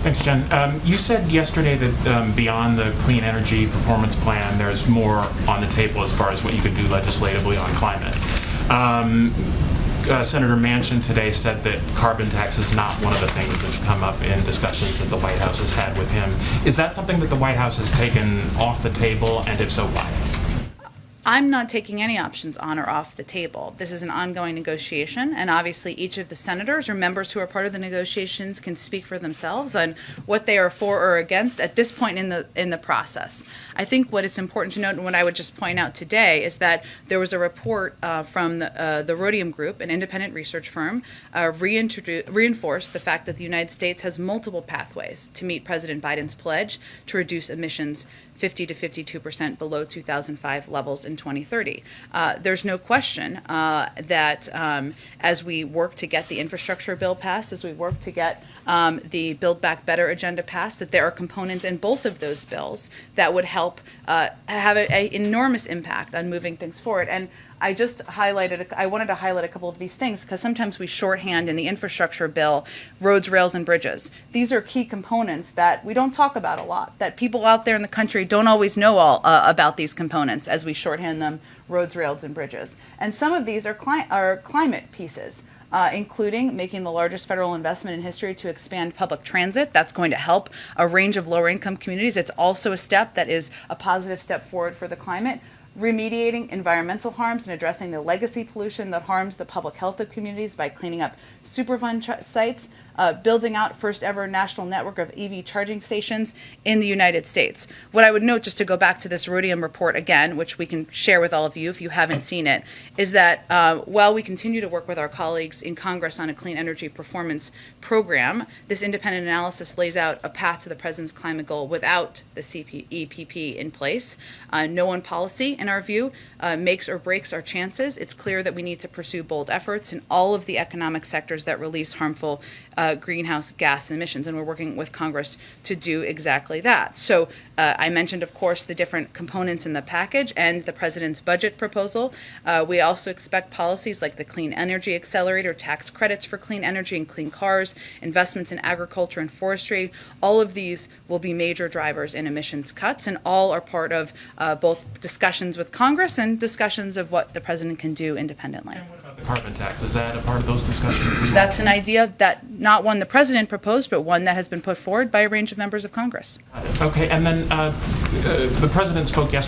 Thanks, Jen. You said yesterday that beyond the clean energy performance plan, there's more on the table as far as what you could do legislatively on climate. Senator Manchin today said that carbon tax is not one of the things that's come up in discussions that the White House has had with him. Is that something that the White House has taken off the table, and if so, why? I'm not taking any options on or off the table. This is an ongoing negotiation, and obviously each of the senators or members who are part of the negotiations can speak for themselves on what they are for or against at this point in the process. I think what it's important to note, and what I would just point out today, is that there was a report from the Rhodium Group, an independent research firm, reinforced the fact that the United States has multiple pathways to meet President Biden's pledge to reduce emissions 50 to 52% below 2005 levels in 2030. There's no question that as we work to get the infrastructure bill passed, as we work to get the Build Back Better agenda passed, that there are components in both of those bills that would help have an enormous impact on moving things forward. And I wanted to highlight a couple of these things because sometimes we shorthand in the infrastructure bill roads, rails, and bridges. These are key components that we don't talk about a lot, that people out there in the country don't always know all about these components as we shorthand them roads, rails, and bridges. And some of these are climate pieces. Including making the largest federal investment in history to expand public transit. That's going to help a range of lower income communities. It's also a step that is a positive step forward for the climate. Remediating environmental harms and addressing the legacy pollution that harms the public health of communities by cleaning up Superfund sites, building out first ever national network of EV charging stations in the United States. What I would note, just to go back to this Rhodium report again, which we can share with all of you if you haven't seen it, is that while we continue to work with our colleagues in Congress on a clean energy performance program, this independent analysis lays out a path to the president's climate goal without the EPP in place. No one policy, in our view, makes or breaks our chances. It's clear that we need to pursue bold efforts in all of the economic sectors that release harmful greenhouse gas emissions, and we're working with Congress to do exactly that. So I mentioned, of course, the different components in the package and the president's budget proposal. We also expect policies like the Clean Energy Accelerator, tax credits for clean energy and clean cars, investments in agriculture and forestry. All of these will be major drivers in emissions cuts, and all are part of both discussions with Congress and discussions of what the president can do independently. And what about the carbon tax? Is that a part of those discussions as well? That's an idea that not one the president proposed, but one that has been put forward by a range of members of Congress. Okay, and then the president spoke yesterday